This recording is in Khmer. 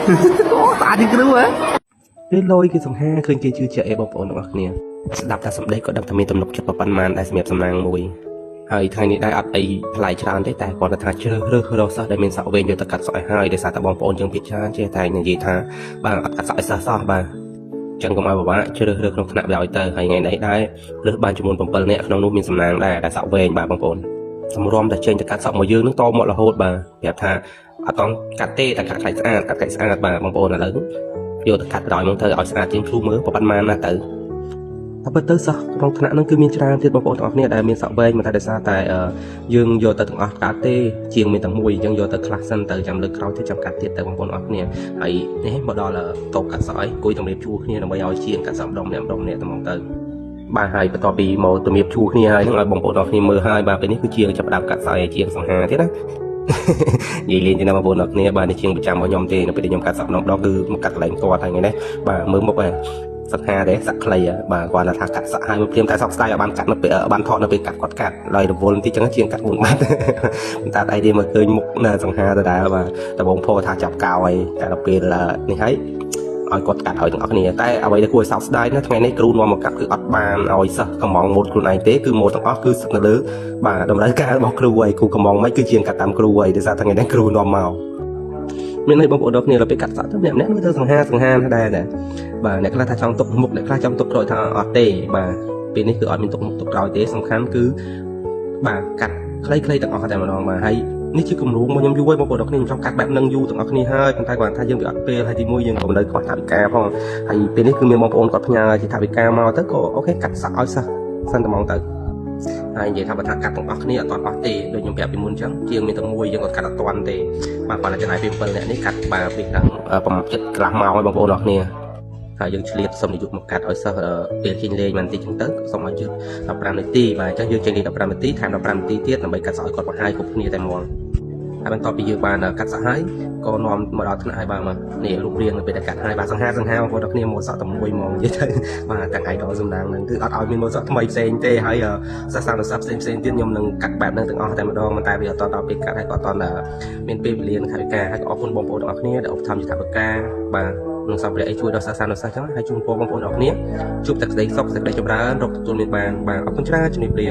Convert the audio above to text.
តាទីគ្រូហ៎ពេលលយគឺសង្ហាឃើញគេជឿជាក់អីបងប្អូនទាំងអស់គ្នាស្ដាប់តែសម្ដីក៏ដឹងថាមានទំនុកចិត្តប៉ុណ្ណាដែលសម្រាប់សំណាងមួយហើយថ្ងៃនេះដែរអត់អីថ្លៃច្រើនទេតែគាត់ថាជ្រើសរើសរកសិស្សដែលមានសក់វែងយកទៅកាត់សក់ឲ្យហើយដោយសារតែបងប្អូនយើងភាគច្រើនចេះតែនិយាយថាបាទអត់កាត់សក់ឲ្យសិស្សសោះបាទចឹងកុំឲ្យពិបាកជ្រើសរើសក្នុងថ្នាក់វាឲ្យទៅហើយថ្ងៃនេះដែររើសបានចំនួន7នាក់ក្នុងនោះមានសំណាងដែរដែលសក់វែងបាទបងប្អូនសម្រួមតែចេញទៅកាត់សក់មកយើងនឹងតមករហូតបាទប្រាប់ថាអត់តង់កាត់ទេតែកាត់ខ្លាញ់ស្អាតកាត់ខ្លាញ់ស្អាតបាទបងប្អូនឥឡូវយកទៅកាត់ដល់មកទៅឲ្យស្អាតជាងគ្រូមើលប៉ុន្មានណាទៅតែពិតទៅសិស្សក្នុងថ្នាក់ហ្នឹងគឺមានច្រើនទៀតបងប្អូនទាំងអស់គ្នាដែលមានសក់វែងមិនតែដោយសារតែយើងយកទៅទាំងអស់កាត់ទេជាងមានតែមួយអញ្ចឹងយកទៅខ្លះសិនទៅចាំលើកក្រោយទៅចាំកាត់ទៀតទៅបងប្អូនទាំងអស់គ្នាហើយនេះមកដល់តោកកាត់សក់ឲ្យគួយតម្រៀបជួរគ្នាដើម្បីឲ្យជាងកាត់សក់ម្ដងម្នាក់ទៅមកទៅបាទហើយបន្ទាប់ពីមកតម្រៀបជួរគ្នាហើយហ្នឹងឲ្យបងប្អូនទាំងអស់គ្នាមើលហើយបាទពេលនេះគឺជាងចាប់ផ្ដើមកាត់សក់ឲ្យជាងសង្ហាទៀតណានិយាយលេងទៅណាបងប្អូនទាំងអស់គ្នាបាទនេះជាងប្រចាំរបស់ខ្ញុំទេនៅពេលខ្ញុំកាត់សក់ម្ដងគឺមកកាត់កន្លែងផ្ទាល់ហើយថ្ងៃនេះបាទមើលមុខហើយសង្ហាដែរសាក់ខ្លីបាទគាត់ថាកាត់សាក់ហើយមកព្រាមតែសក់ស្ដាយឲ្យបានកាត់នៅពេលបានថតនៅពេលកាត់គាត់កាត់ឡើយរវល់បន្តិចចឹងជាងកាត់4បាត់តែអីទេមកឃើញមុខណាសង្ហាទៅដែរបាទតែបងប្អូនថាចាប់កោហើយតែដល់ពេលនេះហើយឲ្យគាត់កាត់ឲ្យទាំងអស់គ្នាតែអ្វីដែលគួរឲ្យសោកស្ដាយណាថ្ងៃនេះគ្រូនាំមកកាត់គឺអត់បានឲ្យសិស្សកំងម៉ូតខ្លួនឯងទេគឺម៉ូតទាំងអស់គឺស្ថិតនៅលើបាទតម្រូវការរបស់គ្រូហើយគ្រូកំងមិនគឺជាងកាត់តាមគ្រូហើយដោយសារថ្ងៃនេះគ្រូនាំមកមានន័យបងប្អូនដល់គ្នាដល់ពេលកាត់សក់ទៅម្នាក់មើលទៅសង្ហាដែរបាទអ្នកខ្លះថាចង់ទុកមុខអ្នកខ្លះចង់ទុកក្រោយថាអត់ទេបាទពេលនេះគឺអត់មានទុកមុខទុកក្រោយទេសំខាន់គឺបាទកាត់ខ្លីៗទាំងអស់តែម្ដងបាទហើយនេះជាគម្រោងរបស់ខ្ញុំយូរហើយបងប្អូនទាំងគ្នាខ្ញុំចង់កាត់បែបនឹងយូរទាំងអស់គ្នាហើយប៉ុន្តែគាត់ថាយើងវាអត់ពេលហើយទីមួយយើងក៏មិននៅខ្វះថវិកាផងហើយពេលនេះគឺមានបងប្អូនគាត់ផ្ញើជាថវិកាមកទៅក៏អូខេកាត់សក់ឲ្យសិស្សសិនតែមកទៅហើយនិយាយថាបើថាកាត់ទាំងអស់គ្នាអត់ទាន់អស់ទេដូចខ្ញុំប្រាប់ពីមុនអញ្ចឹងជាងមានតែមួយយើងគាត់កាត់អត់ទាន់ទេបាទគាត់តែចំណាយពេល7នាក់នេះកាត់បាទពីខាង7កន្លះម៉ោងឲ្យបងប្អូនទាំងគ្នាហើយយើងឆ្លៀតសុំនាយកមកកាត់ឲ្យសិស្សពេលចេញលេងបន្តិចចឹងទៅសុំឲ្យយើង15នាទីបាទអញ្ចឹងយើងចេញលេង15នាទីថែម15នាទីទៀតដើម្បីកាត់សក់ឲ្យគាត់បង្ហាញគ្រប់គ្នាតែហ្មងហើយបន្ទាប់ពីយើងបានកាត់សក់ហើយក៏នាំមកដល់ថ្នាក់ហើយបាទនេះរូបរាងនៅពេលដែលកាត់ហើយបាទសង្ហាបងប្អូនទាំងគ្នាមកសក់តែមួយហ្មងនិយាយទៅបាទទាំងឯកដល់សំណាងហ្នឹងគឺអត់ឲ្យមានមកសក់ថ្មីផ្សេងទេហើយសិស្សសាស្ត្រផ្សេងទៀតខ្ញុំនឹងកាត់បែបហ្នឹងទាំងអស់តែម្ដងតែវាអត់ដល់ពេលកាត់ហើយក៏អត់មានពេលវេលានិងថវិកាហើយក៏អរគុណបងប្អូនទាំងអស់គ្នាដែលឧបត្ថម្ភជាថវិកាបាទនឹងសម្ភារៈអីជួយដល់សិស្សសាស្ត្រចឹងហើយជូនពរបងប្អូនទាំងអស់គ្នាជួបតែក្តីសុខសេចក្តីចម្រើនរកទទួលមានបានបាទអរគុណច្រើនជំរាបលា